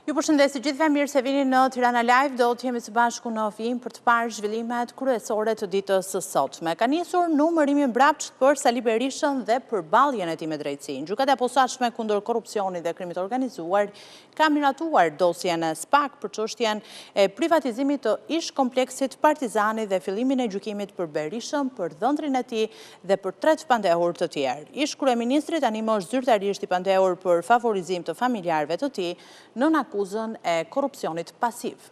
Ju përshëndesi gjithëve, mirë se vini në Tirana Live, do të jemi së bashku në vijim për të parë zhvillimet kryesore të ditës së sotme. Ka nisur numërimi mbrapsht për Sali Berishën dhe për balljen e tij me drejtsinë. Gjykata e posaçme kundër korrupsionit dhe krimit të organizuar ka miratuar dosjen e SPAK për çështjen e privatizimit të ish kompleksit Partizani dhe fillimin e gjykimit për Berishën, për dhëndrin e tij dhe për 3 pandehur të tjerë. Ish kryeministri tani më është zyrtarisht i pandehur për favorizim të familjarëve të tij në akuzën e korrupsionit pasiv.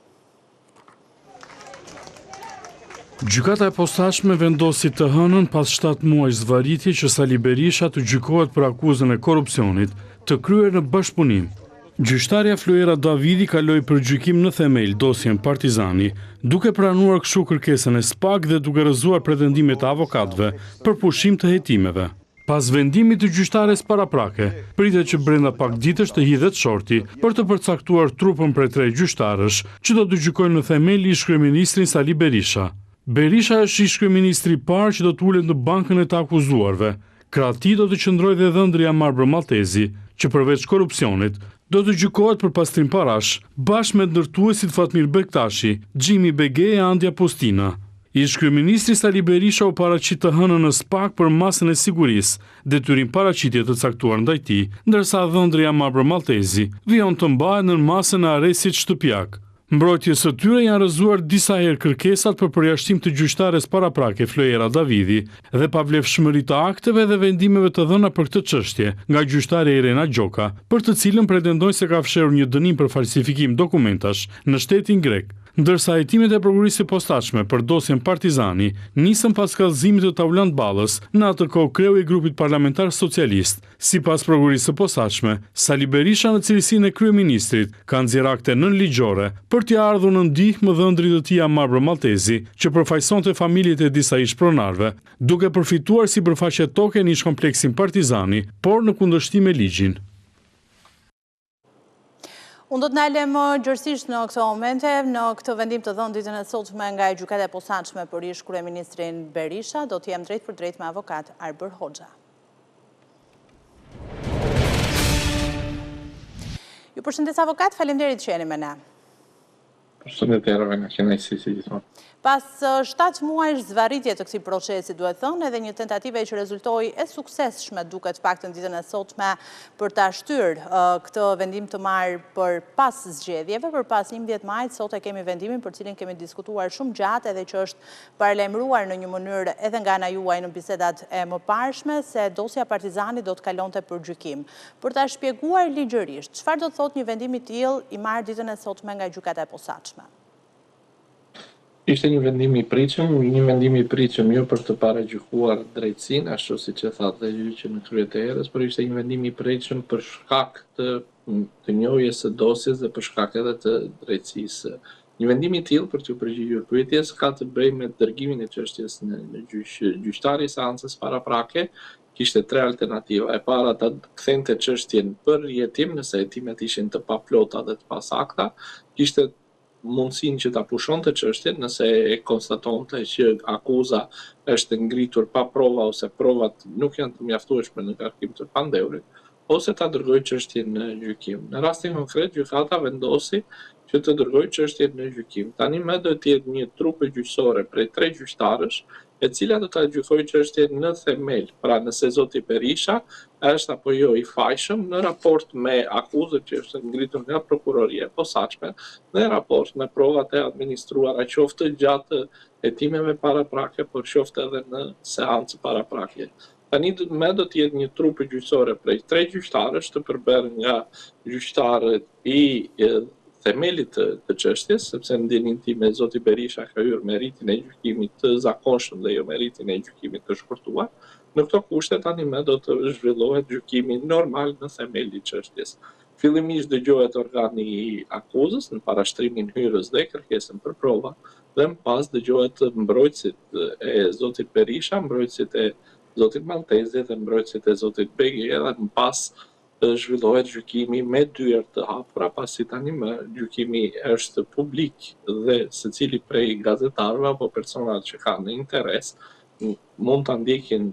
Gjykata e posaçme vendosi të hënën pas 7 muaj zvarritje që Sali Berisha të gjykohet për akuzën e korrupsionit të kryer në bashkëpunim. Gjyqtarja Flojera Davidi kaloi për gjykim në themel dosjen Partizani, duke pranuar kështu kërkesën e SPAK dhe duke rrëzuar pretendimet e avokatëve për pushim të hetimeve. Pas vendimit të gjyqtares paraprake, pritet që brenda pak ditësh të hidhet shorti për të përcaktuar trupën prej 3 gjyqtarësh që do të gjykojnë në themel ish-kryeministrin Sali Berisha. Berisha është ish-kryeministri i parë që do të ulet në bankën e të akuzuarve. Krah tij do të qëndrojë dhe dhëndri Amarbër Maltezi, që përveç korrupsionit do të gjykohet për pastrim parash, bashkë me ndërtuesit Fatmir Bektashi, Xhimi Begej e Andja Postina. Ish-kryeministri Sali Berisha u paraqit të hënën në SPAK për masën e sigurisë, detyrim paraqitje të caktuar ndaj tij, ndërsa dhëndri Amarbër Maltezi vijon të mbahet në masën e arrestit shtëpiak. Mbrojtjes së tyre janë rrëzuar disa herë kërkesat për përjashtim të gjyqtares paraprake Flojera Davidi dhe pavlefshmëri të akteve dhe vendimeve të dhëna për këtë çështje nga gjyqtarja Irena Gjoka, për të cilën pretendojnë se ka fshehur një dënim për falsifikim dokumentash në shtetin grek. Ndërsa hetimet e prokurisë së posaçme për dosjen Partizani nisën pas kallëzimit të Taulant Ballës, në atë kohë kreu i grupit parlamentar socialist. Sipas prokurisë së posaçme, Sali Berisha në cilësinë e kryeministrit ka nxjerrë akte nënligjore për t'i ardhur në ndihmë dhëndrit të tij Amarbër Maltezi, që përfaqësonte familjet e disa ish-pronarëve, duke përfituar sipërfaqe toke në ish-kompleksin Partizani, por në kundërshtim me ligjin. Unë do të ndalem gjërësisht në këto momente, në këtë vendim të dhënë ditën e sotme nga gjykata e posaçme për ish-kryeministrin Berisha, do të jem drejt për drejt me avokat Arbër Hoxha. Ju përshëndes avokat, faleminderit që jeni me ne. Përshëndetjerave nga kënaqësi si gjithmonë. Pas 7 muajsh zvarritje të këtij procesi, duhet thënë, edhe një tentative që rezultoi e suksesshme duket paktën ditën e sotme për ta shtyrë këtë vendim të marrë për pas zgjedhjeve, për pas 11 majit, sot e kemi vendimin për cilin kemi diskutuar shumë gjatë edhe që është paralajmëruar në një mënyrë edhe nga ana juaj në bisedat e mëparshme se dosja Partizani do të kalonte për gjykim. Për ta shpjeguar ligjërisht, çfarë do të thotë një vendim i tillë i marrë ditën e sotme nga gjykata e posaçme? Ishte një vendim i pritshëm jo për të paragjykuar drejtsinë, ashtu siç e thatë dhe gjyqi në krye të erës, por ishte një vendim i pritshëm për shkak të njohjes së dosjes dhe për shkak edhe të drejtësisë. Një vendim i tillë, për të përgjigjur pyetjes, ka të bëjë me dërgimin e çështjes në gjyqtari i seancës paraprake. Kishte 3 alternativa. E para ta kthente çështjen për jetim, nëse hetimet ishin të paplota dhe të pasakta. Kishte mundësinë që ta pushonte çështjen nëse e konstatonte që akuza është ngritur pa prova ose provat nuk janë të mjaftueshme në kërkim të pandehurit, ose ta dërgojë çështjen në gjykim. Në rastin konkret, gjykata vendosi që të dërgojë çështjen në gjykim. Tani më do të jetë një trupe gjyqësore prej 3 gjyqtarësh, e cila do ta gjykojë çështjen në themel. Pra nëse zoti Berisha është apo jo i fajshëm në raport me akuzën që është ngritur nga prokuroria e posaçme, në raport me provat e administruara qoftë gjatë hetimeve paraprake, por qoftë edhe në seancë paraprake. Tani më do të jetë një trupe gjyqësore prej 3 gjyqtarësh të përbërë nga gjyqtarët i themelit të çështjes, sepse në ndjenin tim e zoti Berisha ka hyrë me ritin e gjykimit të zakonshëm dhe jo me ritin e gjykimit të shkurtuar. Në këto kushte tani më do të zhvillohet gjykimi normal në themelin e çështjes. Fillimisht dëgjohet organi i akuzës në parashtrimin hyrës dhe kërkesën për prova, dhe më pas dëgjohet mbrojtësit e zotit Berisha, mbrojtësit e zotit Maltezi dhe mbrojtësit e zotit Begej, dhe më pas zhvillohet gjykimi me dyert të hapura, pasi tani më gjykimi është publik dhe secili prej gazetarëve apo personat që kanë interes mund të ndjekin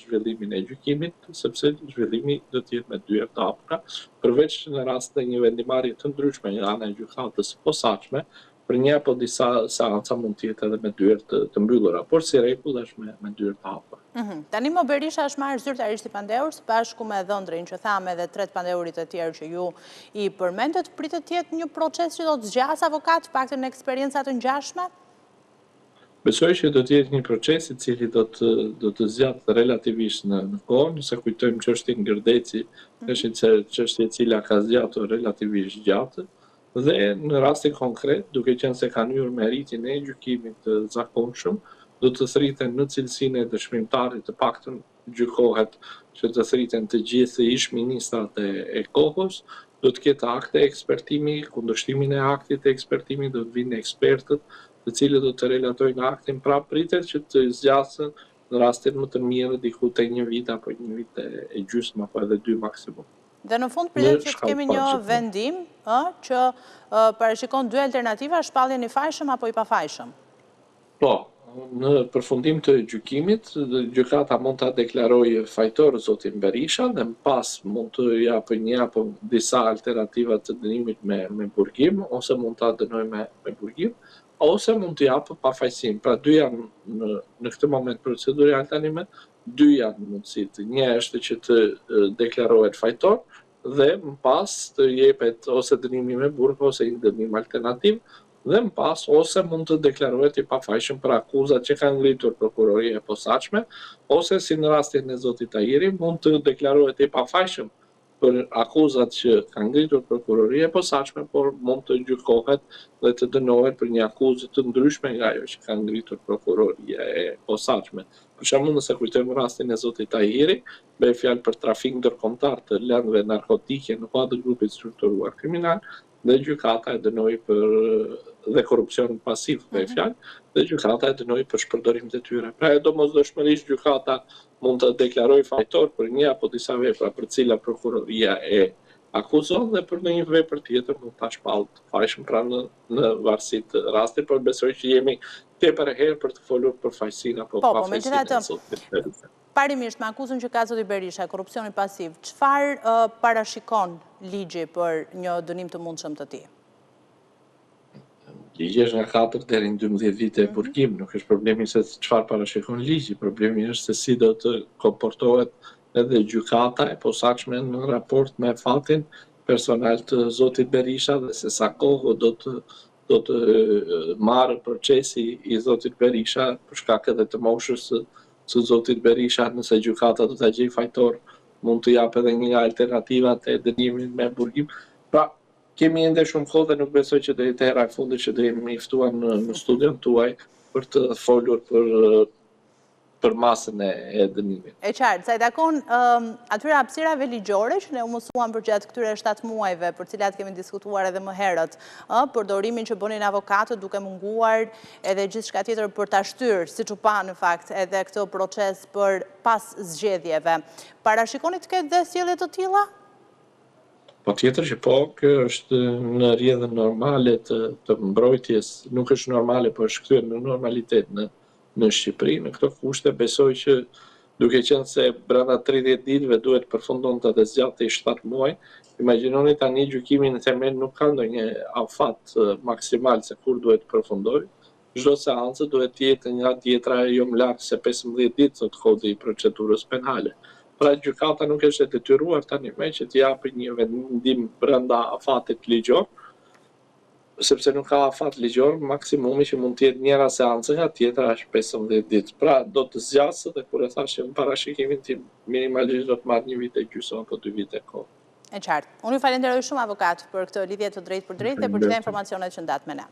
zhvillimin e gjykimit, sepse zhvillimi do të jetë me dyert të hapura, përveç në rast të një vendimarrje të ndryshme nga ana e gjykatës së posaçme, për një apo disa seanca mund të jetë edhe me dyert të mbyllura, por si rregull është me dyert të hapura. Tani më Berisha është marrë zyrtarisht i pandehur, së bashku me Dhëndrin që thamë dhe 3 pandehurit e tjerë që ju i përmendet, pritet të jetë një proces që do të zgjas avokat, paktën në eksperjenca të ngjashme? Besoj që do të jetë një proces i cili do të zgjat relativisht në kohë, nëse kujtojmë çështjen Gërdeci, është një çështje e cila ka zgjatur relativisht gjatë, dhe në rastin konkret, duke qenë se ka hyrë me rritjen e gjykimit të zakonshëm, do të thriten në cilësinë e dëshmimtarit, të paktën gjykohet që të thriten të gjithë ish-ministrat e kohës, do të ketë akte ekspertimi, kundërshtimin e aktit e ekspertimit, do të vinë ekspertët, të cilët do të relatojnë aktin, pra pritet që të zgjasën në rastin më të mirë diku te 1 vit apo 1 vit e gjysmë apo edhe 2 maksimum. Dhe në fund pritet që të kemi një vendim që parashikon 2 alternativa, shpalljen i fajshëm apo i pafajshëm? Po, në përfundim të gjykimit, gjykata mund ta deklarojë fajtor zotin Berisha dhe më pas mund të japë një apo disa alternativa të dënimit me burgim, ose mund ta dënojë me burgim, ose mund të japë pafajësinë. Pra dy janë në këtë moment procedurale tani me 2 janë mundësitë. Një është që të deklarohet fajtor dhe më pas të jepet ose dënimi me burg ose një dënim alternativ, dhe më pas ose mund të deklarohet i pafajshëm për akuzat që ka ngritur prokuroria e posaçme, ose si në rastin e zotit Tahiri mund të deklarohet i pafajshëm për akuzat që ka ngritur prokuroria e posaçme, por mund të gjykohet dhe të dënohet për një akuzë të ndryshme nga ajo që ka ngritur prokuroria e posaçme. Për shembull, nëse kujtojmë rastin e zotit Tahiri, bëhet fjalë për trafik ndërkombëtar të lëndëve narkotike në kuadër grupit strukturuar kriminal, dhe gjykata e dënoi dhe korrupsion pasiv bëhet fjalë, dhe gjykata e dënoi për shpërdorim të tyre. Pra domosdoshmërisht gjykata mund të deklarojë fajtor për një apo disa vepra për cila prokuroria e akuzon dhe për një vepër tjetër mund ta shpallë të fajshëm, pra në varësi të rastit, por besoj që jemi tepër herë për të folur për fajësinë apo pafajësinë e zotit Berisha. Parimisht, me akuzën që ka zoti Berisha, korrupsioni pasiv, çfarë parashikon ligji për një dënim të mundshëm të tij? Ligji është nga 4 deri në 12 vite burgim, nuk është problemi se çfarë parashikon ligji, problemi është se si do të komportohet edhe gjykata e posaçme në raport me fatin personal të zotit Berisha dhe se sa kohë do të marrë procesi i zotit Berisha për shkak edhe të moshës së zotit Berisha, nëse gjykata do ta gjejë fajtor, mund të japë edhe një alternativat e dënimit me burgim. Pra, kemi ende shumë kohë dhe nuk besoj që deri te hera e fundit që do jemi ftuar në studion tuaj për të folur për masën e dënimit. E qartë, sa i takon atyre hapësirave ligjore që ne u mësuam për gjatë këtyre 7 muajve, për cilat kemi diskutuar edhe më herët, përdorimin që bënin avokatët duke munguar edhe gjithçka tjetër për ta shtyrë, siç u pa në fakt edhe këtë proces për pas zgjedhjeve. Parashikoni të ketë dhe sjellje të tilla? Po tjetër që po, kjo është në rrjedhën normale të mbrojtjes, nuk është normale, po është kthyer në normalitet në Shqipëri. Në këto kushte besoj që duke qenë se brenda 30 ditëve duhet përfundonte dhe zgjatej 7 muaj, imagjinoni tani gjykimi në themel nuk ka ndonjë afat maksimal se kur duhet përfundoj. Çdo seancë duhet të jetë nga tjetra jo më lart se 15 ditë, thot kodi i procedurës penale. Pra gjykata nuk është e detyruar tani më që të japë një vendim brenda afatit ligjor, sepse nuk ka afat ligjor, maksimumi që mund të jetë njëra seancë nga tjetra është 15 ditë. Pra do të zgjasë dhe kur e thashë në parashikimin tim minimalisht do të marrë 1 vit e gjysmë apo 2 vite kohë. E qartë. Unë ju falenderoj shumë avokat për këtë lidhje të drejtë për drejtë dhe për gjithë informacionet që ndat me ne.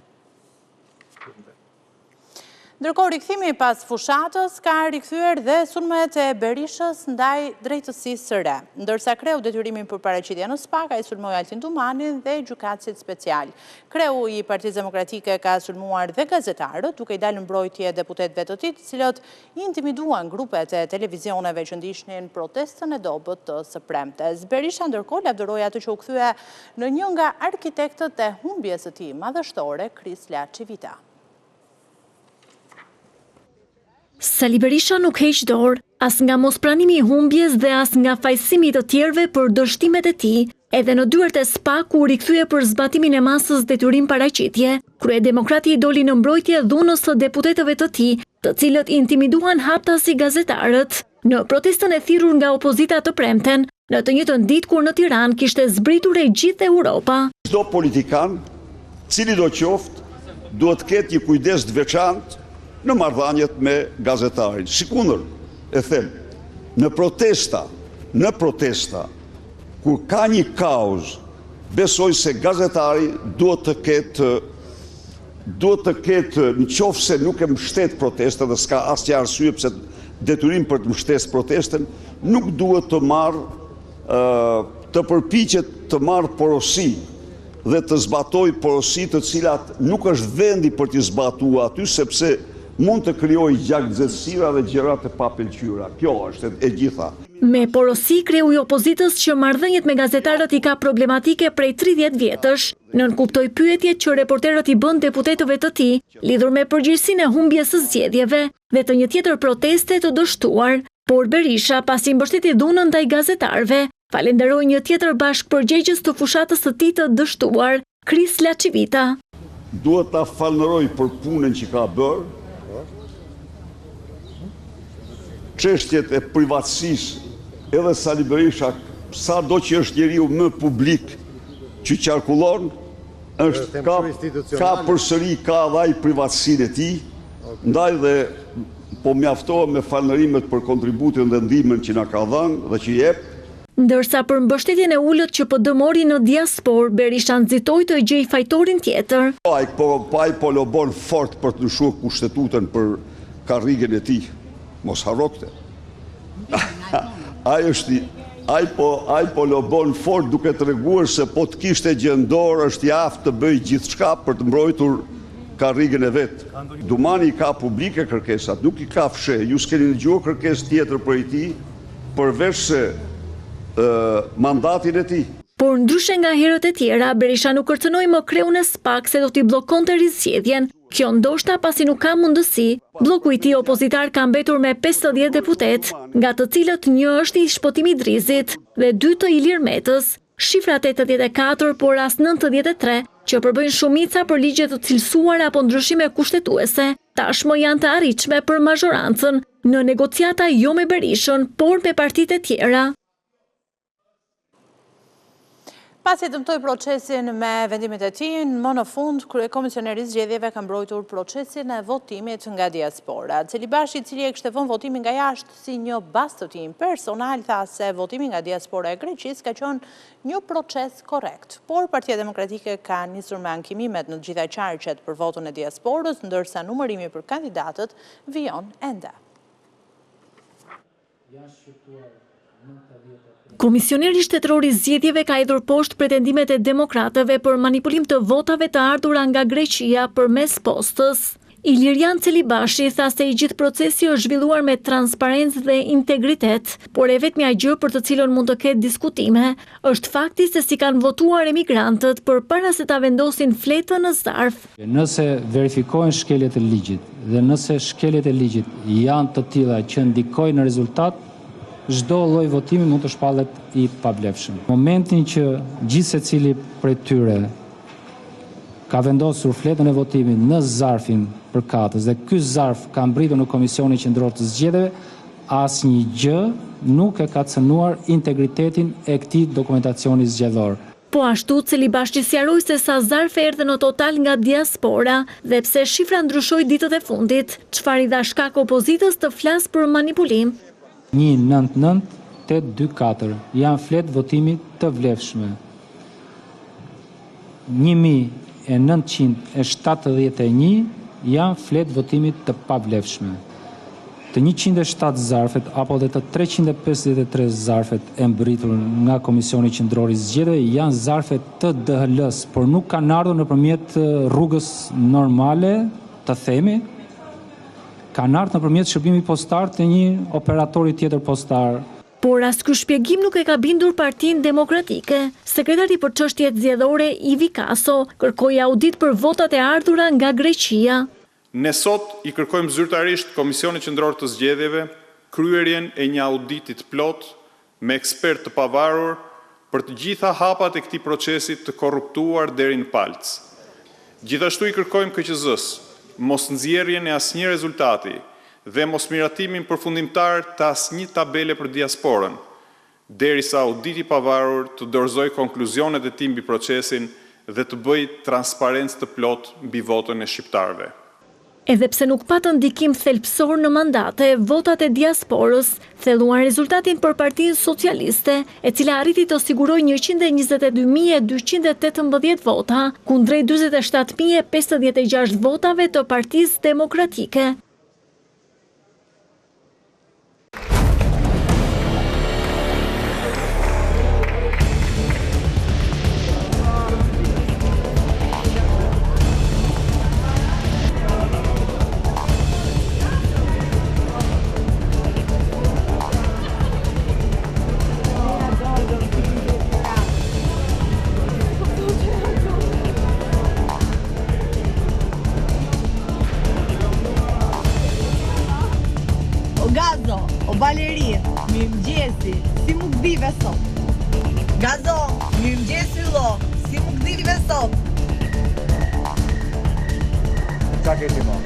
Ndërkohë, rikthimi pas fushatës ka rikthyer dhe sulmet e Berishës ndaj drejtësisë së re. Ndërsa kreu detyrimin për paraqitje në SPAK, ai sulmoi Altin Tumanin dhe gjykatësit special. Kreu i Partisë Demokratike ka sulmuar dhe gazetarët, duke i dalë mbrojtje deputetëve të tij, të cilët i intimiduan grupet e televizioneve që ndiqnin protestën e dobët të së premtes. Berisha ndërkohë lavdëroi atë që u kthye në një nga arkitektët e humbjes së tij madhështore, Kris Laçivita. Sali Berisha nuk heq dorë, as nga mospranimi i humbjes dhe as nga fajsimi të tjerëve për dështimet e tij, edhe në dyert e SPAK u rikthye për zbatimin e masës detyrim paraqitje. Kryedemokrati i doli në mbrojtje dhunës së deputetëve të tij, të cilët intimiduan haptasi gazetarët. Në protestën e thirrur nga opozita të premten, në të njëjtën ditë kur në Tiranë kishte zbritur e gjithë Europa. Çdo politikan, cili do qoftë, duhet të ketë një kujdes të veçantë në marrëdhëniet me gazetarin. Sikundër, e them, në protesta, kur ka një kauzë, besoj se gazetari duhet të ketë në qoftë se nuk e mbështet protestën dhe s'ka asnjë arsye pse detyrim për të mbështetur protestën, nuk duhet të përpiqet të marrë porosi dhe të zbatoj porosi të cilat nuk është vendi për t'i zbatuar aty, sepse mund të krijojë gjakgjësira dhe gjëra të papëlqyera. Kjo është e gjitha. Me porosi kreu i opozitës që marrëdhëniet me gazetarët i ka problematike prej 30 vjetësh, nënkuptoi pyetjet që reporterët i bën deputetëve të tij, lidhur me përgjegjësinë e humbjes së zgjedhjeve dhe të një tjetër proteste të dështuar, por Berisha, pasi mbështeti dhunën ndaj gazetarëve, falenderoi një tjetër bashkëpërgjegjës të fushatës së tij të dështuar, Kris Laçivita. Duhet ta falënderoj për punën që ka bërë. Çështjet e privatësisë, edhe Sali Berisha, sado që është njeriu më publik që qarkullon, ka përsëri ka dhe ai privatësinë e tij, ndaj dhe po mjaftohem me falënderimet për kontributin dhe ndihmën që na ka dhënë dhe që jep. Ndërsa për mbështetjen e ulët që PD mori në diasporë, Berisha nxitoi të gjej fajtorin tjetër. Ai po lobon fort për të ndryshuar kushtetutën për karrigën e tij. Mos harrokte. Ai po lobon fort duke treguar se po të kishte gjendor është i aftë të bëjë gjithçka për të mbrojtur karrigën e vet. Dumani ka publike kërkesat, nuk i ka fsheh. Ju s'keni dëgjuar kërkesë tjetër për tij përveç se mandatin e tij. Por ndryshe nga herët e tjera, Berisha nuk kërcënoi më kreun e SPAK se do t'i bllokonte rizgjedhjen. Kjo ndoshta pasi nuk ka mundësi. Bloku i tij opozitar ka mbetur me 50 deputet, nga të cilët një është i shpotimi Drizit dhe 2 të Ilir Metës. Shifrat 84 por as 93 që përbëjnë shumica për ligje të cilësuara apo ndryshime kushtetuese, tashmë janë të arritshme për mazhorancën në negociata jo me Berishën, por me partitë e tjera. Pasi dëmtoi procesin me vendimet e tij, më në fund Komisioneri i Zgjedhjeve ka mbrojtur procesin e votimit nga diaspora. Celibashi, i cili e kishte vënë votimin nga jashtë si një bazë të tij personal, tha se votimi nga diaspora e Greqisë ka qenë një proces korrekt. Por Partia Demokratike ka nisur me ankimimet në të gjitha qarqet për votën e diasporës, ndërsa numërimi për kandidatët vijon ende. Komisioneri shtetëror i zgjedhjeve ka hedhur poshtë pretendimet e demokratëve për manipulim të votave të ardhura nga Greqia përmes postës. Ilirian Celibashi tha se i gjithë procesi është zhvilluar me transparencë dhe integritet, por e vetmja gjë për të cilën mund të ketë diskutime është fakti se si kanë votuar emigrantët përpara se ta vendosin fletën në zarf. Nëse verifikohen shkeljet e ligjit dhe nëse shkeljet e ligjit janë të tilla që ndikojnë në rezultat, çdo lloj votimi mund të shpallet i pavlefshëm. Momentin që gjithë secili prej tyre ka vendosur fletën e votimit në zarfin përkatës dhe ky zarf ka mbritur në Komisionin Qendror të Zgjedhjeve, asnjë gjë nuk e ka cënuar integritetin e këtij dokumentacioni zgjedhor. Po ashtu, Celibashi sqaroi se sa zarfe erdhën në total nga diaspora dhe pse shifra ndryshoi ditët e fundit, çfarë i dha shkak opozitës të flasë për manipulim. 199-824 janë fletë votimi të vlefshme. 1971 janë fletë votimi të pavlefshme. Të 107 zarfet apo dhe të 353 zarfet e mbritur nga Komisioni Qendror i Zgjedhjeve janë zarfe të DHL-s, por nuk kanë ardhur nëpërmjet rrugës normale, të themi, kanë ardhur nëpërmjet shërbimit postar të një operatori tjetër postar. Por as ky shpjegim nuk e ka bindur Partinë Demokratike. Sekretari për çështjet zgjedhore Ivi Kaso kërkoi audit për votat e ardhura nga Greqia. Ne sot I kërkojmë zyrtarisht Komisionit Qendror të Zgjedhjeve kryerjen e një auditit plot me ekspert të pavarur për të gjitha hapat e këtij procesi të korruptuar deri në palc. Gjithashtu I kërkojmë KQZ-s mos nxjerrjen e asnjë rezultati dhe mos miratimin përfundimtar të asnjë tabele për diasporën, derisa auditi I pavarur të dorëzojë konkluzionet e tij mbi procesin dhe të bëjë transparencë të plot mbi votën e shqiptarëve. Edhe pse nuk patën ndikim thelbësor në mandate, votat e diasporës thelluan rezultatin për Partinë Socialiste, e cila arriti të sigurojë 122.218 vota, kundrejt 47.056 votave të Partisë Demokratike. Gazo, o Valeri, mirëmëngjesi, si më gdhive sot? Gazo, mirëmëngjesi Yllo, si më gdhive sot? Qa keti mo?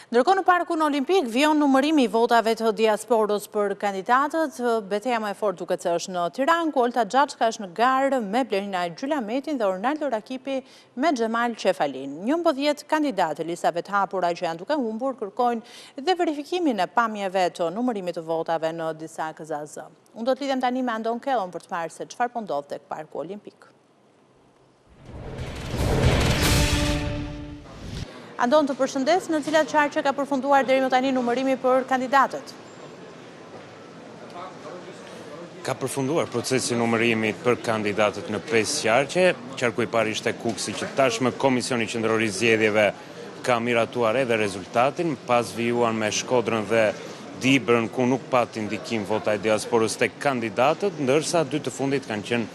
Ndërkohë në Parkun Olimpik vijon numërimi I votave të diasporës për kandidatët. Betejë më e fortë duket se është në Tiranë, ku Olta Xhaxhka është në garë me Blerina Gjylametin dhe Ornaldo Rakipi me Xhemal Qefalin. 11 kandidatë listave të hapura që janë duke humbur kërkojnë dhe verifikimin e pamjeve të numërimit të votave në disa KZZ. Unë do të lidhem tani me Andon Kellon për të parë se çfarë po ndodh tek Parku Olimpik. Andon, të përshëndes, në cilat qarqe ka përfunduar deri më tani numërimi për kandidatët? Ka përfunduar procesi numërimit për kandidatët në 5 qarqe. Qarku I parë ishte Kuksi, që tashmë Komisioni Qendror I Zgjedhjeve ka miratuar edhe rezultatin, pas vijuan me Shkodrën dhe Dibrën, ku nuk pati ndikim vota e diasporës tek kandidatët, ndërsa dy të fundit kanë qenë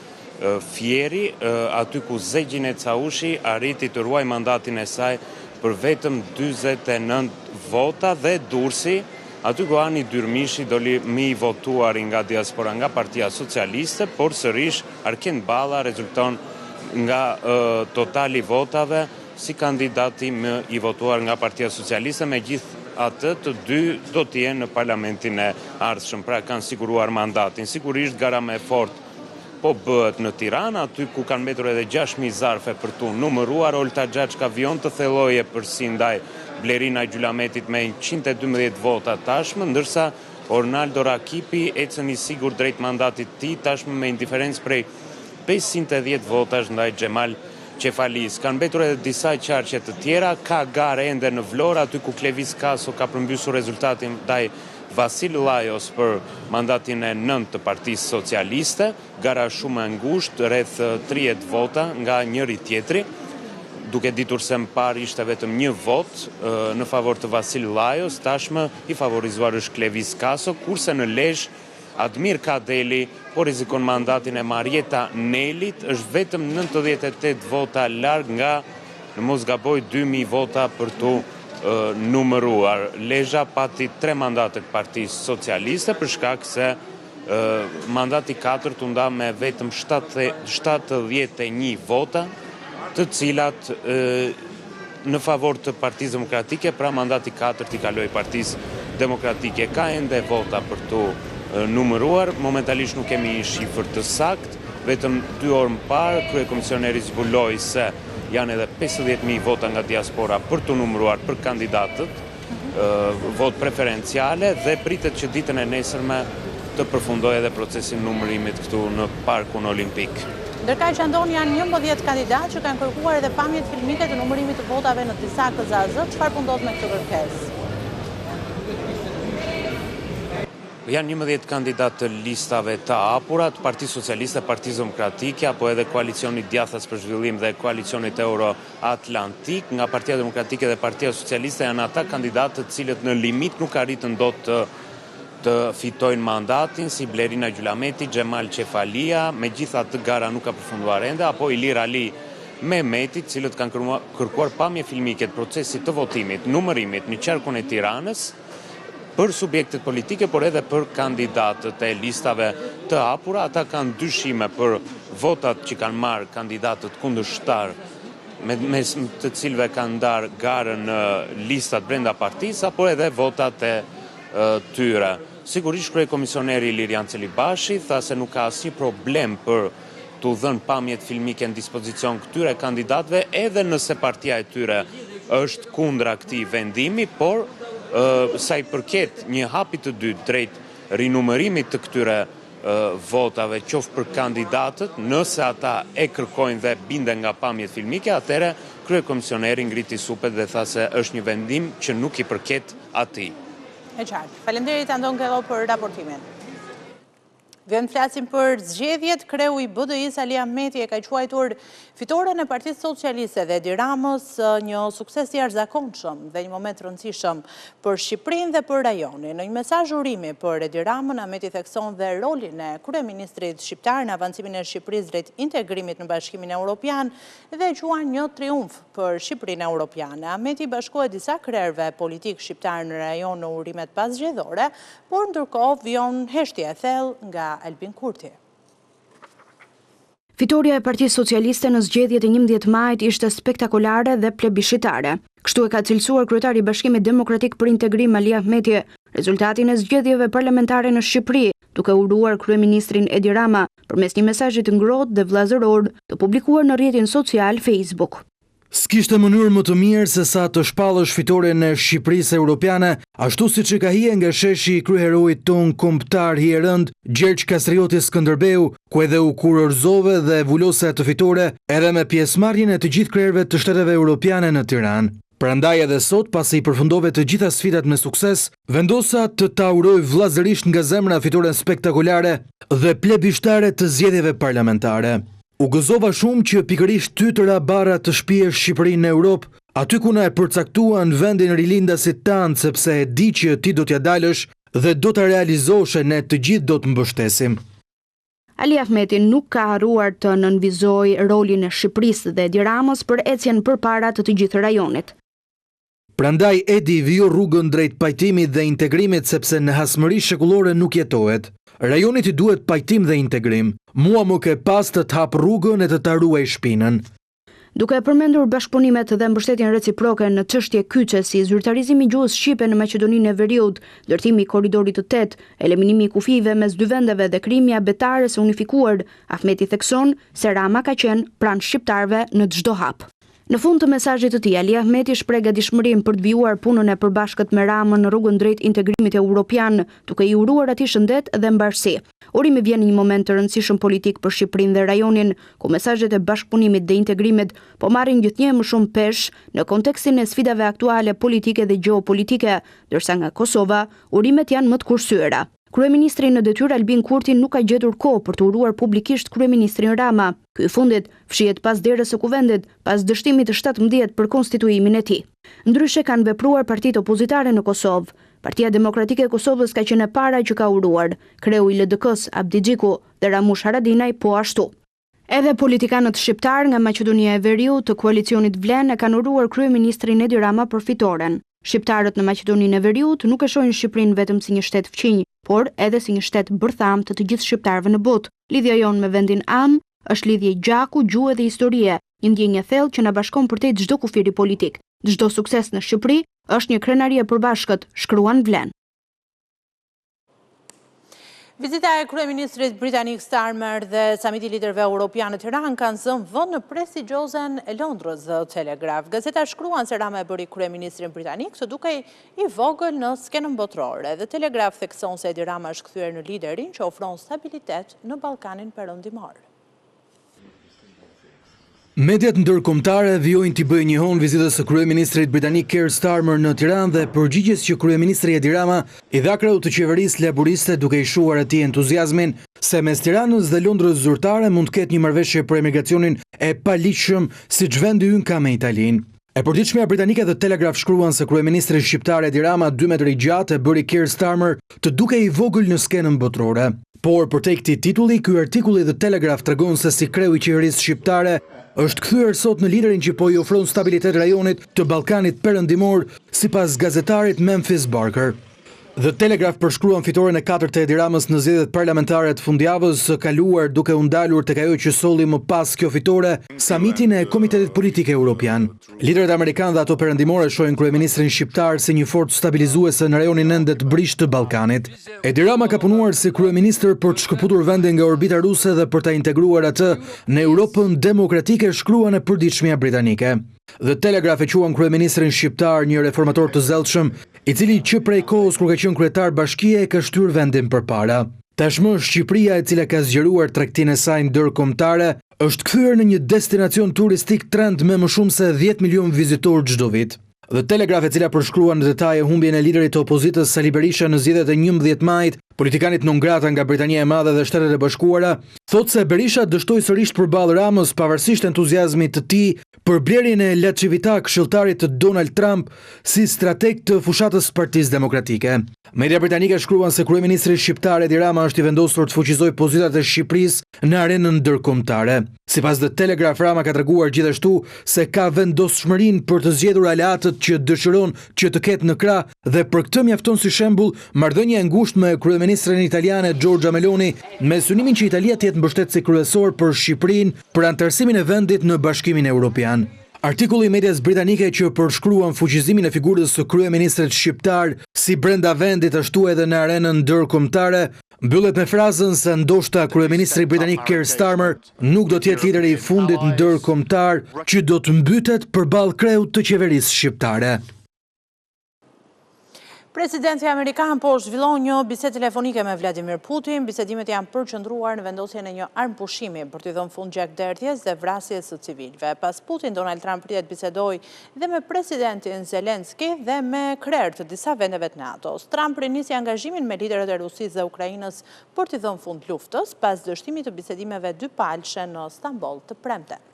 Fieri, aty ku Zegjin e Caushi arriti të ruaj mandatin e saj për vetëm 49 vota, dhe Durrësi, aty ku Ani Dyrmishi doli më I votuar nga diaspora nga Partia Socialiste, por sërish Arken Balla rezulton nga totali votave si kandidati më I votuar nga Partia Socialiste, megjithatë të dy do të jenë në parlamentin e ardhshëm, pra kanë siguruar mandatin. Sigurisht gara më e fortë po bëhet në Tiranë, aty ku kanë mbetur edhe 6.000 zarfe për tu numëruar. Olta Xhaxhka vijon të thelloje përsi ndaj Blerina Gjylametit me 112 vota tashmë, ndërsa Ornaldo Rakipi ecën I sigur drejt mandatit të tij tashmë me indiferencë prej 510 votash ndaj Xhemal Qefalis. Kanë mbetur edhe disa qarqe të tjera, ka garë ende në Vlorë, aty ku Klevis Kaso ka përmbysur rezultatin ndaj Vasil Lajos për mandatin e 9 të Partisë Socialiste, gara shumë e ngushtë, rreth 30 vota nga njëri tjetri, duke ditur se më parë ishte vetëm një vot në favor të Vasil Lajos, tashmë I favorizuar është Klevis Kaso, kurse në Lezhë Admir Kadeli po rrezikon mandatin e Marieta Nelit, është vetëm 98 vota larg nga, në mos gaboj, 2000 vota për tu numëruar. Lezhë pati 3 mandate të Partisë Socialiste për shkak se mandati 4 u nda me vetëm 71 vota, të cilat në favor të Partisë Demokratike, pra mandati 4 I kaloi Partisë Demokratike. Ka ende vota për tu numëruar, momentalisht nuk kemi një shifër të saktë, vetëm 2 orë më parë kryekomisioneri zbuloi se janë edhe 50.000 vota nga diaspora për të numëruar për kandidatët, vot preferenciale, dhe pritet që ditën e nesërme të përfundojë edhe procesin numërimit këtu në Parkun Olimpik. Ndërkaq që Andon janë 11 kandidatë që kanë kërkuar edhe pamjet filmike të numërimit të votave në disa KZZ, çfarë po ndodh me këtë kërkesë? Janë 11 kandidatë të listave të hapura, të Partisë Socialiste, Partisë Demokratike, apo edhe Koalicioni Djathtas për Zhvillim dhe Koalicionit Euro-Atlantik. Nga Partia Demokratike dhe Partia Socialiste janë ata kandidatë të cilët në limit nuk arritën dot të fitojnë mandatin, si Blerina Gjulameti, Xhemal Çefalia, megjithatë gara nuk ka përfunduar ende, apo Ilir Ali Mehmeti, të cilët kanë kërkuar pamje filmike të procesit të votimit, numërimit në qarkun e Tiranës, për subjektet politike, por edhe për kandidatët e listave të hapura. Ata kanë dyshime për votat që kanë marrë kandidatët kundërshtar, me të cilëve kanë ndarë garën në listat brenda partisë, apo edhe votat e tyre. Sigurisht kryekomisioneri Lirian Celibashi tha se nuk ka asnjë problem për t'u dhënë pamjet filmike në dispozicion këtyre kandidatëve, edhe nëse partia e tyre është kundra këtij vendimi, por sa i përket një hapi të dytë drejt rinumërimit të këtyre votave, qoftë për kandidatët, nëse ata e kërkojnë dhe binden nga pamjet filmike, atëherë kryekomisioneri ngriti supet dhe tha se është një vendim që nuk i përket atij. E qartë. Faleminderit Anton Kello për raportimin. Vjen flasim për zgjedhjet. Kreu i BDI-s Ali Ahmeti e ka quajtur fitoren e Partisë Socialiste dhe Edi Ramës një sukses i jashtëzakonshëm dhe një moment rëndësishëm për Shqipërinë dhe për rajonin. Në një mesazh urimi për Edi Ramën, Ahmeti thekson dhe rolin e kryeministrit shqiptar në avancimin e Shqipërisë drejt integrimit në Bashkimin Evropian dhe quan një triumf për Shqipërinë Evropiane. Ahmeti bashkohet disa krerëve politik shqiptar në rajon në urimet pasgjedhore, por ndërkohë vjon heshtje e thellë nga Albin Kurti. Fitoria e Partisë Socialiste në zgjedhjet e 11 majit ishte spektakolare dhe plebishitare. Kështu e ka cilësuar kryetari i Bashkimit Demokratik për Integrim Ali Ahmeti rezultatin e zgjedhjeve parlamentare në Shqipëri, duke uruar kryeministrin Edi Rama përmes një mesazhi të ngrohtë dhe vllazëror të publikuar në rrjetin social Facebook. S'kishte mënyrë më të mirë se sa të shpallësh fitoren e Shqipërisë europiane, ashtu siç e ka hije nga sheshi i kryeheroit ton kombëtar hierënd Gjergj Kastrioti Skënderbeu, ku edhe u kurorëzove dhe vulose të fitore edhe me pjesëmarrjen e të gjithë krerëve të shteteve europiane në Tiranë. Prandaj edhe sot, pasi i përfundove të gjitha sfidat me sukses, vendosa të ta uroj vllazërisht nga zemra fitoren spektakolare dhe plebishtare të zgjedhjeve parlamentare. U gëzova shumë që pikërisht ty të ra barra të shpihesh Shqipërinë në Europë, aty ku na e përcaktuan vendin rilindasit tanë, sepse e di që ti do t'ja dalësh dhe do ta realizosh e ne të gjithë do të mbështesim. Ali Ahmeti nuk ka harruar të nënvizojë rolin e Shqipërisë dhe Edi Ramës për ecjen përpara të gjithë rajonit. Prandaj Edi viju rrugën drejt pajtimit dhe integrimit, sepse në hasmëri shekullore nuk jetohet. Rajonit i duhet pajtim dhe integrim. Mua më ke pas të hap rrugën e të ta ruaj shpinën. Duke përmendur bashkëpunimet dhe mbështetjen reciproke në çështje kyçe si zyrtarizimi i gjuhës shqipe në Maqedoninë e Veriut, ndërtimi i korridorit të 8, eliminimi i kufive mes dy vendeve dhe krijimi i abetares së unifikuar, Ahmeti thekson se Rama ka qenë pranë shqiptarëve në çdo hap. Në fund të mesazhit të tij, Ali Ahmeti shpreh gatishmërinë për të vijuar punën e përbashkët me Ramën në rrugën drejt integrimit evropian, duke i uruar atij shëndet dhe mbarësi. Urimi vjen në një moment të rëndësishëm politik për Shqipërinë dhe rajonin, ku mesazhet e bashkëpunimit dhe integrimit po marrin gjithnjë më shumë peshë në kontekstin e sfidave aktuale politike dhe gjeopolitike, ndërsa nga Kosova urimet janë më të kursyeera. Kryeministri në detyrë Albin Kurti nuk ka gjetur kohë për të uruar publikisht kryeministrin Rama. Ky i fundit fshihet pas derës së kuvendit, pas dështimit të 17 për konstituimin e tij. Ndryshe kanë vepruar partitë opozitare në Kosovë. Partia Demokratike e Kosovës ka qenë e para që ka uruar, kreu i LDK-s Abdi Xhiku dhe Ramush Haradinaj po ashtu. Edhe politikanët shqiptar nga Maqedonia e Veriut të koalicionit Vlen e kanë uruar kryeministrin Edi Rama për fitoren. Shqiptarët në Maqedoninë e Veriut nuk e shohin Shqipërinë vetëm si një shtet fqinj, por edhe si një shtet bërtham të gjithë shqiptarëve në botë. Lidhja jonë me vendin Am është lidhje gjaku, gjuhë dhe historie, një ndjenjë thellë që na bashkon përtej çdo kufiri politik. Çdo sukses në Shqipëri është një krenari e përbashkët, shkruan Vlen. Vizita e kryeministrit britanik Starmer dhe samiti liderëve europianë në Tiranë kanë zënë vend në prestigjiozen e Londrës. The Telegraph. Gazeta shkruan se Rama e bëri kryeministrin britanik së dukej i vogël në skenën botërore. The Telegraph thekson se Edi Rama është kthyer në liderin që ofron stabilitet në Ballkanin Perëndimor. Mediat ndërkombëtare vijojnë t'i bëjë njehon vizitës së kryeministrit britanik Keir Starmer në Tiranë dhe përgjigjes që kryeministri Edi Rama i dha kreu të qeverisë laboriste duke i shuar atij entuziazmin se mes Tiranës dhe Londrës zyrtare mund të ketë një marrëveshje për emigracionin e paligjshëm siç vendi ynë ka me Italinë. E përditshmja britanike The Telegraph shkruan se kryeministri shqiptar Edi Rama 2 metër i gjatë e bëri Keir Starmer të duke i vogël në skenën botërore. Por për te këtij titulli, ky artikulli The Telegraph tregon se si kreu i qeverisë shqiptare është kthyer sot në liderin që po i ofron stabilitet rajonit të Ballkanit Perëndimor, sipas gazetarit Memphis Barker. The Telegraph përshkruan fitoren e 4 të Edi Ramës në zgjedhjet parlamentare të fundjavës së kaluar duke u ndalur tek ajo që solli më pas kjo fitore, samitin e Komitetit Politik Evropian. Liderët amerikanë dhe ato perëndimore shohin kryeministrin shqiptar si një forcë stabilizuese në rajonin ende të brisht të Ballkanit. Edi Rama ka punuar si kryeministër për të shkëputur vendin nga orbita ruse dhe për ta integruar atë në Europën demokratike, shkruan e përditshmja britanike. The Telegraph e quan kryeministrin shqiptar një reformator të zellshëm, i cili që prej kohës kur ka qenë kryetar bashkie e ka shtyr vendin përpara. Tashmë Shqipëria, e cila ka zgjeruar tregtinë e saj ndërkombëtare, është kthyer në një destinacion turistik trend me më shumë se 10 milion vizitorë çdo vit. The Telegraph, e cila përshkruan në detaje humbjen e liderit të opozitës Sali Berisha në zgjedhjet e 11 majit, politikanit non grata nga Britania e Madhe dhe Shtetet e Bashkuara, thotë se Berisha dështoi sërish përballë Ramës pavarësisht entuziazmit të tij për blerjen e Lachivita, këshilltarit të Donald Trump, si strateg të fushatës Partisë Demokratike. Media britanike shkruan se kryeministri shqiptar Edi Rama është i vendosur të fuqizojë pozitat e Shqipërisë në arenën ndërkombëtare. Sipas The Telegraph, Rama ka treguar gjithashtu se ka vendosshmërinë për të zgjedhur aleatët që dëshiron që të ketë në krah dhe për këtë mjafton si shembull marrëdhënia e ngushtë me kryeministren italiane Giorgia Meloni, me synimin që Italia të jetë mbështetësi kryesor për Shqipërinë për anëtarësimin e vendit në Bashkimin Evropian. Artikulli i medias britanike që përshkruan fuqizimin e figurës së kryeministrit shqiptar si brenda vendit ashtu edhe në arenën ndërkombëtare mbyllet me frazën se ndoshta kryeministri britanik Keir Starmer nuk do të jetë lideri i fundit ndërkombëtar që do të mbytet përballë kreut të qeverisë shqiptare. Presidenti Amerikan po zhvillon një bisedë telefonike me Vladimir Putin. Bisedimet janë përqendruar në vendosjen e një armpushimi për t'i dhënë fund gjakderdhjes dhe vrasjes së civilëve. Pas Putin, Donald Trump pritet bisedoj dhe me presidentin Zelenski dhe me krerë të disa vendeve të NATO-s. Trump rinisi angazhimin me liderët e Rusisë dhe Ukrainës për t'i dhënë fund luftës pas dështimit të bisedimeve dypalëshe në Stamboll të premten.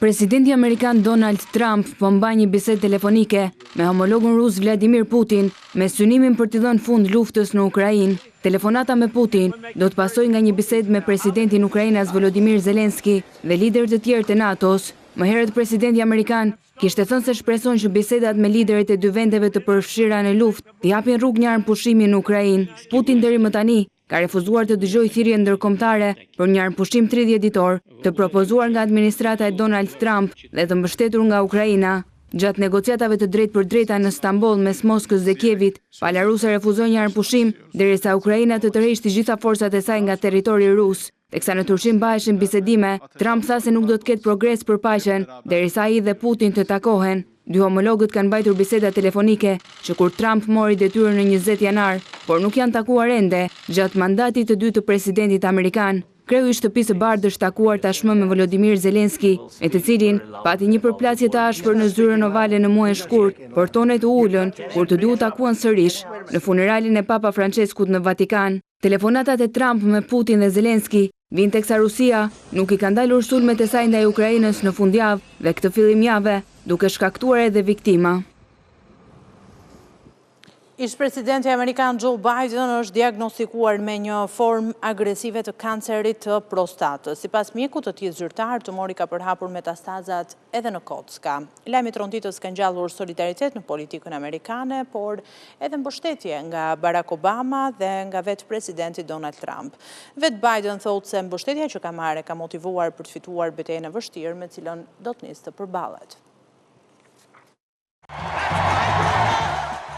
Presidenti Amerikan Donald Trump po mbaj një bisedë telefonike me homologun rus Vladimir Putin me synimin për t'i dhënë fund luftës në Ukrainë. Telefonata me Putin do të pasojë nga një bisedë me presidentin Ukrainës Volodymyr Zelenski dhe liderët e tjerë të NATO-s. Më herët presidenti Amerikan kishte thënë se shpreson që bisedat me liderët e dy vendeve të përfshira në luftë t'i japin rrugë një armpushimi në Ukrainë. Putin deri më tani ka refuzuar të dëgjojë thirrje ndërkombëtare për një armpushim 30 ditor të propozuar nga administrata e Donald Trump dhe të mbështetur nga Ukraina. Gjatë negociatave të drejt për drejta në Stamboll mes Moskës dhe Kievit, pala ruse refuzoi një armpushim derisa Ukraina të tërheqë të gjitha forcat e saj nga territori rus. Teksa në Turqin baheshin bisedime, Trump tha se nuk do të ketë progres për paqen derisa ai dhe Putin të takohen. Dy homologët kanë mbajtur biseda telefonike që kur Trump mori detyrën në 20 janar, por nuk janë takuar ende gjatë mandatit të dytë të presidentit amerikan. Kreu i Shtëpisë së Bardhë është takuar tashmë me Volodymyr Zelenski, me të cilin pati një përplasje të ashpër në zyrën ovale në muajin shkurt, por tonet u ulën kur të dy u takuan sërish në funeralin e Papa Franceskut në Vatikan. Telefonatat e Trump me Putin dhe Zelenski vijnë teksa Rusia nuk i ka ndalur sulmet e saj ndaj Ukrainës në fundjavë dhe këtë fillim jave, duke shkaktuar edhe viktima. Ish-presidenti Amerikan Joe Biden është diagnostikuar me një formë agresive të kancerit të prostatës. Sipas mjekut të tij zyrtar, tumori ka përhapur metastazat edhe në kocka. Lajmi i tronditos ka ngjallur solidaritet në politikën amerikane, por edhe mbështetje nga Barack Obama dhe nga vetë presidenti Donald Trump. Vetë Biden thotë se mbështetja që ka marrë ka motivuar për të fituar betejën e vështirë me cilën do të nisë të përballet.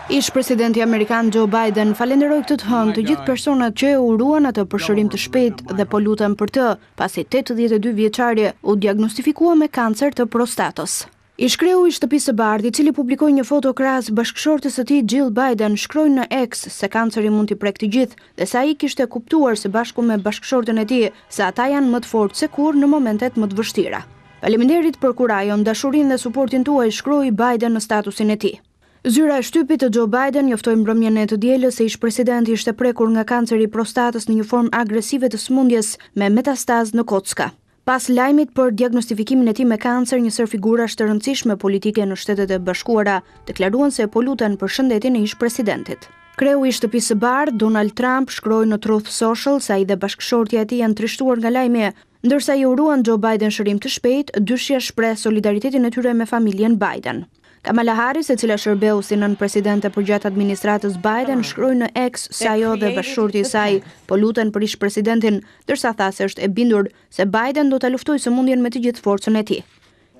Ish-presidenti Amerikan Joe Biden falenderoi këtë të hënë të gjithë personat që e uruan atë për shërim të shpejtë dhe po lutën për të, pasi 82 vjeçari u diagnostifikua me kancer të prostatës. Ishkreu i Shtëpisë së Bardhë, i cili publikoi një foto krahas bashkëshortes së tij Jill Biden, shkroi në X se kanceri mund t'i prek të gjithë dhe se ai kishte kuptuar së bashku me bashkëshorten e tij se ata janë më të fortë se kur në momentet më të vështira. Faleminderit për kurajon, dashurinë dhe suportin tuaj, shkroi Biden në statusin e tij. Zyra e shtypit të Joe Biden njoftoi mbrëmjen e të dielës se ish-presidenti ishte prekur nga kanceri i prostatës në një formë agresive të sëmundjes me metastazë në kocka. Pas lajmit për diagnostifikimin e tij me kancer, njësër figurash të rëndësishme politike në Shtetet e Bashkuara deklaruan se po luten për shëndetin e ish-presidentit. Kreu i Shtëpisë së Bardhë, Donald Trump, shkroi në Truth Social se ai dhe bashkëshortja e tij janë trishtuar nga lajmi, ndërsa i uruan Joe Biden shërim të shpejtë, dyshja shpreh solidaritetin e tyre me familjen Biden. Kamala Harris, e cila shërbeu si nën presidente përgjatë administratës Biden, shkroi në X se ajo dhe bashkëshorti i saj po luten për ish-presidentin, ndërsa tha se është e bindur se Biden do ta luftojë sëmundjen me të gjithë forcën e tij.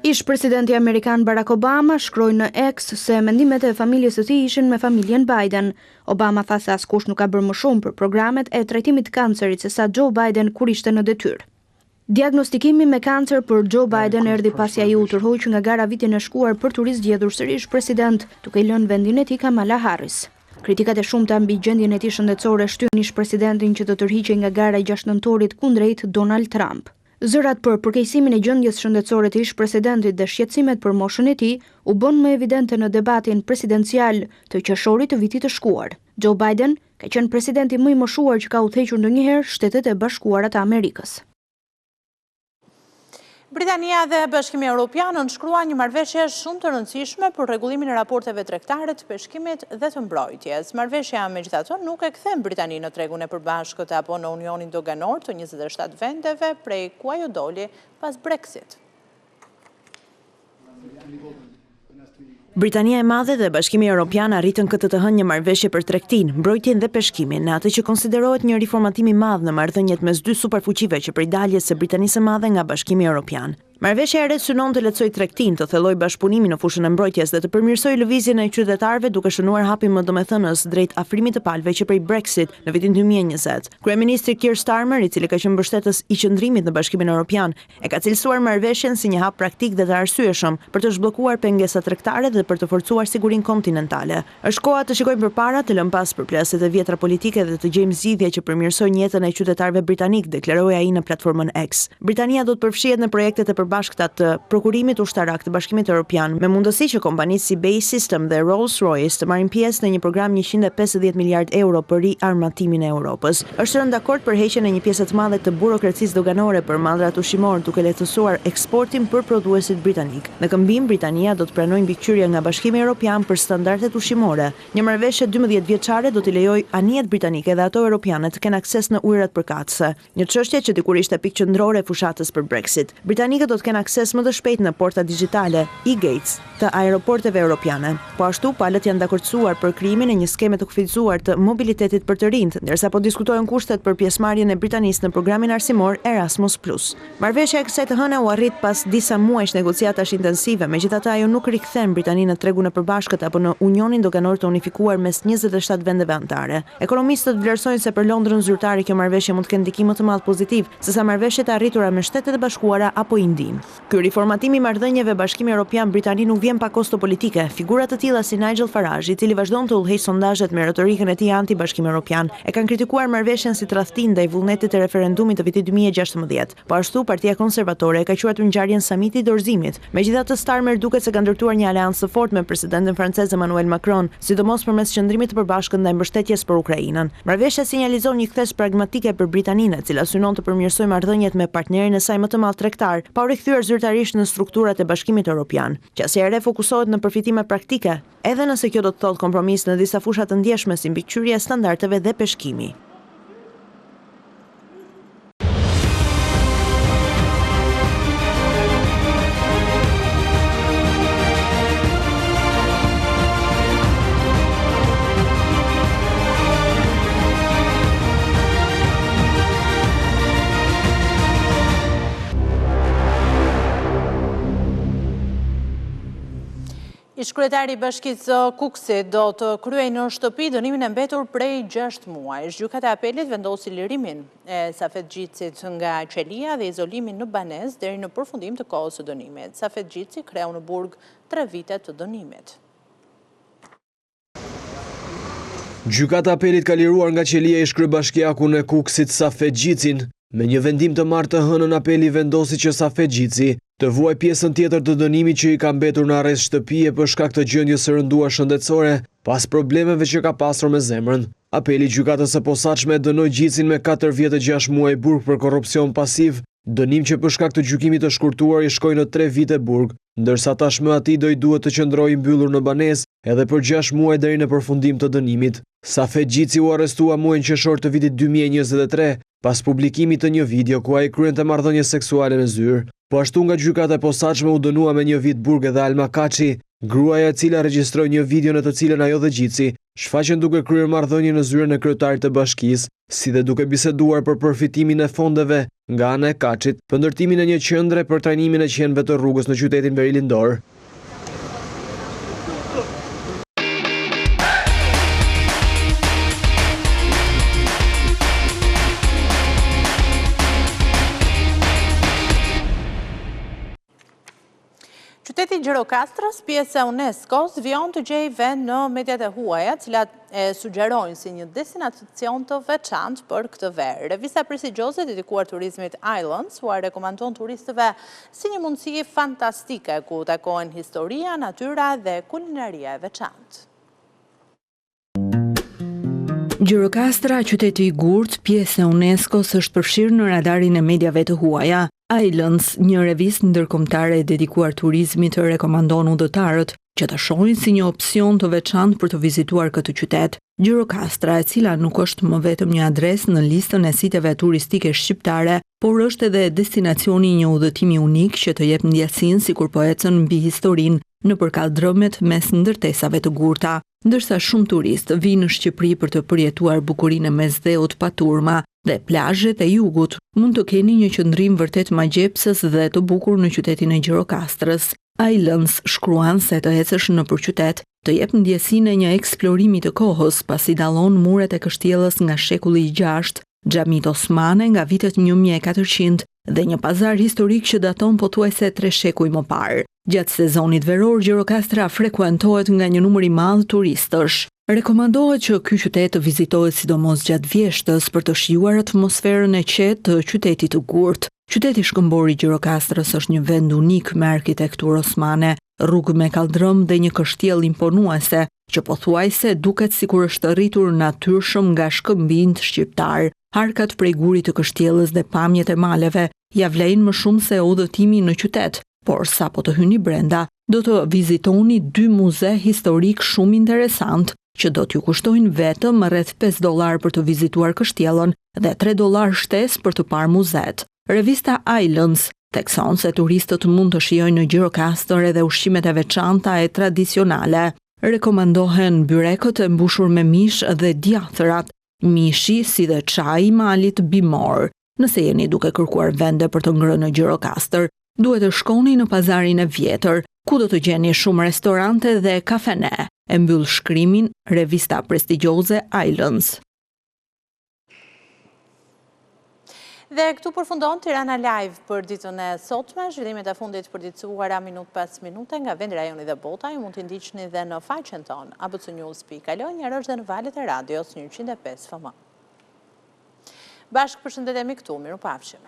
Ish-presidenti amerikan Barack Obama shkroi në X se mendimet e familjes së tij ishin me familjen Biden. Obama tha se askush nuk ka bërë më shumë për programet e trajtimit të kancerit se sa Joe Biden kur ishte në detyrë. Diagnostikimi me kancer për Joe Biden erdhi pasi ai u tërhoq nga gara vitin e shkuar për të rizgjedhur sërish president, duke i lënë vendin e tij Kamala Harris. Kritikat e shumta mbi gjendjen e tij shëndetësore shtyn ish-presidentin që të tërhiqej nga gara 6 nëntorit kundrejt Donald Trump. Zërat për përkeqësimin e gjendjes shëndetësore të ish-presidentit dhe shqetësimet për moshën e tij u bën më evidente në debatin presidencial të qershorit të vitit të shkuar. Joe Biden ka qenë presidenti më i moshuar që ka udhëhequr ndonjëherë Shtetet e Bashkuara të Amerikës. Britania dhe Bashkimi Evropian nënshkruan një marrëveshje shumë të rëndësishme për rregullimin e raporteve tregtare të peshkimit dhe të mbrojtjes. Marrëveshja megjithatë nuk e kthen Britaninë në tregun e përbashkët apo në Unionin Doganor të 27 vendeve prej ku ajo doli pas Brexit. Britania e Madhe dhe Bashkimi Evropian arritën këtë të hënë një marrëveshje për tregtinë, mbrojtjen dhe peshkimin, në atë që konsiderohet një riformatim i madh në marrëdhëniet mes dy superfuqive që prej daljes së Britanisë së Madhe nga Bashkimi Evropian. Marrëveshja e re synon të lehtësojë tregtinë, të thellojë bashkëpunimin në fushën e mbrojtjes dhe të përmirësojë lëvizjen e qytetarëve duke shënuar hapin më domethënës drejt afrimit të palëve që prej Brexit në vitin 2020. Kryeministri Keir Starmer, i cili ka qenë mbështetës i qëndrimit në Bashkimin Evropian, e ka cilësuar marrëveshjen si një hap praktik dhe të arsyeshëm për të zhbllokuar pengesat tregtare dhe për të forcuar sigurinë kontinentale. Është koha të shikojmë përpara, të lëmë pas përplasjet e vjetra politike dhe të gjejmë zgjidhje që përmirësojnë jetën e qytetarëve britanik, deklaroi ai në platformën X. Britania do të përfshihet në projektet e bashkëta të prokurimit ushtarak të Bashkimit Evropian, me mundësi që kompanitë si BAE System dhe Rolls-Royce të marrin pjesë në një program 150 miliard euro për riarmatimin e Europës. Është rënë dakord për heqjen e një pjesë të madhe të burokracisë doganore për mallrat ushqimor, duke lehtësuar eksportin për prodhuesit britanik. Në këmbim, Britania do të pranojë mbikëqyrje nga Bashkimi Evropian për standardet ushqimore. Një marrëveshje 12 vjeçare do t'i lejojë anijet britanike dhe ato europiane të kenë akses në ujërat përkatëse, një çështje që dikur ishte pikë qendrore e fushatës për Brexit. Britanikët do të kenë akses më të shpejt në porta digjitale, e-gates, të aeroporteve europiane. Po ashtu, palët janë dakordsuar për krijimin e një skeme të kufizuar të mobilitetit për të rinjt, ndërsa po diskutohen kushtet për pjesëmarrjen e Britanisë në programin arsimor Erasmus+. Marrëveshja e kësaj të hëna u arrit pas disa muajsh negociatash intensive, megjithatë ajo nuk rikthen Britaninë në tregun e përbashkët apo në Unionin Doganor të unifikuar mes 27 vendeve anëtare. Ekonomistët vlerësojnë se për Londrën zyrtare kjo marrëveshje mund të kenë ndikim më të madh pozitiv, sesa marrëveshjet e arritura me Shtetet e Bashkuara apo Indinë. Ky riformatim i marrëdhënieve Bashkimi Evropian Britani nuk vjen pa kosto politike. Figura të tilla si Nigel Farage, i cili vazhdon të udhëheqë sondazhet me retorikën e tij anti-Bashkim Evropian, e kanë kritikuar marrëveshjen si tradhtim ndaj vullnetit të referendumit të vitit 2016. Po ashtu, Partia Konservatore e ka quajtur ngjarjen samiti i dorëzimit. Megjithatë, Starmer duket se ka ndërtuar një aleancë të fortë me presidentin francez Emmanuel Macron, sidomos përmes qëndrimit të përbashkët ndaj mbështetjes për Ukrainën. Marrëveshja sinjalizon një kthes pragmatike për Britaninë, e cila synon të përmirësojë marrëdhëniet me partnerin e saj më të madh tregtar, pa u rikthyer zyrtarisht në strukturat e Bashkimit Evropian. Qasja e re fokusohet në përfitime praktike, edhe nëse kjo do të thotë kompromis në disa fusha të ndjeshme si mbikëqyrja e standardeve dhe peshkimi. Ish-kryetari i Bashkisë Kuksit do të kryej në shtëpi dënimin e mbetur prej 6 muajsh. Gjykata e Apelit vendosi lirimin e Safet Gjitsit nga qelia dhe izolimin në banesë deri në përfundim të kohës së dënimit. Safet Gjitsi kreu në burg 3 vite të dënimit. Gjykata e Apelit ka liruar nga qelia ish-kryebashkiakun e Kuksit Safet Gjitsin. Me një vendim të martë të hënën, Apeli vendosi që Safet Gjitsi të vuaj pjesën tjetër të dënimit që i ka mbetur në arrest shtëpie për shkak të gjendjes së rënduar shëndetësore pas problemeve që ka pasur me zemrën. Apeli i gjykatës së posaçme dënoi Gjitsin me 4 vjet e 6 muaj burg për korrupsion pasiv, dënim që për shkak të gjykimit të shkurtuar i shkoi në 3 vite burg, ndërsa tashmë atij do i duhet të qëndrojë mbyllur në banesë edhe për 6 muaj deri në përfundim të dënimit. Safet Gjitsi u arrestua muajin qershor të vitit 2023 pas publikimit të një video ku ai kryente marrëdhënie seksuale me zyrë. Po ashtu nga gjykata e posaçme u dënua me 1 vit burg edhe Alma Kaçi, gruaja e cila regjistroi një video në të cilën ajo dhe Gjitsi shfaqen duke kryer marrëdhënie në zyrën e kryetarit të bashkisë, si dhe duke biseduar për përfitimin e fondeve nga ana e Kaçit për ndërtimin e një qendre për trajnimin e qenëve të rrugës në qytetin Verilindor. Qyteti Gjirokastrës, pjesë e UNESCO-s, vion të gjej vend në mediat e huaja, cilat e sugjerojnë si një destinacion të veçantë për këtë verë. Revista prestigjioze dedikuar turizmit Islands u rekomandon turistëve si një mundësi fantastike ku takohen historia, natyra dhe kulinaria e veçantë. Gjirokastra, qyteti i gurt, pjesë e UNESCO-s, është përfshirë në radarin e mediave të huaja. Islands, një revistë ndërkombëtare dedikuar turizmit, rekomandon udhëtarët që ta shohin si një opsion të veçantë për të vizituar këtë qytet. Gjirokastra, e cila nuk është më vetëm një adresë në listën e siteve turistike shqiptare, por është edhe destinacioni i një udhëtimi unik që të jep ndjesinë sikur po ecën mbi historinë nëpër kaldrëmet mes ndërtesave të gurta. Ndërsa shumë turistë vinë në Shqipëri për të përjetuar bukurinë e mesdheut pa turma dhe plazhet e jugut, mund të keni një qëndrim vërtet magjepsës dhe të bukur në qytetin e Gjirokastrës. Islands shkruan se të ecësh nëpër qytet të jep ndjesinë e një eksplorimi të kohës, pasi dallon muret e kështjellës nga shekulli i 6, xhamit osmane nga vitet 1400 dhe një pazar historik që daton pothuajse 3 shekuj më parë. Gjatë sezonit veror, Gjirokastra frekuentohet nga një numër i madh turistësh. Rekomandohet që ky qytet të vizitohet sidomos gjatë vjeshtës për të shijuar atmosferën e qetë të qytetit të gurt. Qyteti shkëmbor i Gjirokastrës është një vend unik me arkitekturë osmane, rrugë me kaldrëm dhe një kështjell imponuese, që pothuajse duket sikur është rritur natyrshëm nga shkëmbinjt shqiptar. Harkat prej gurit të kështjellës dhe pamjet e maleve ja vlejnë më shumë se udhëtimi në qytet, por sa po të hyni brenda, do të vizitoni 2 muze historik shumë interesant, që do t'ju kushtojnë vetëm rreth $5 për të vizituar kështjellën dhe $3 shtesë për të parë muzet. Revista Islands thekson se turistët mund të shijojnë në Gjirokastër edhe ushqimet e veçanta e tradicionale. Rekomandohen byrekët e mbushur me mish dhe djathërat, mishi si dhe çaji i malit bimor. Nëse jeni duke kërkuar vende për të ngrënë në Gjirokastër, duhet të shkoni në pazarin e vjetër, ku do të gjeni shumë restorante dhe kafene. E mbyll shkrimin revista prestigjioze Islands. Dhe këtu përfundon Tirana Live për ditën e sotme. Zhvillimet e fundit përditësuara minut pas minute nga vendi, rajoni dhe bota. Ju mund të ndiqni dhe në faqen tonë abcnews.al, njërësh dhe në valët e radios 105 FM. Bashkë përshëndetemi këtu, mirupafshim.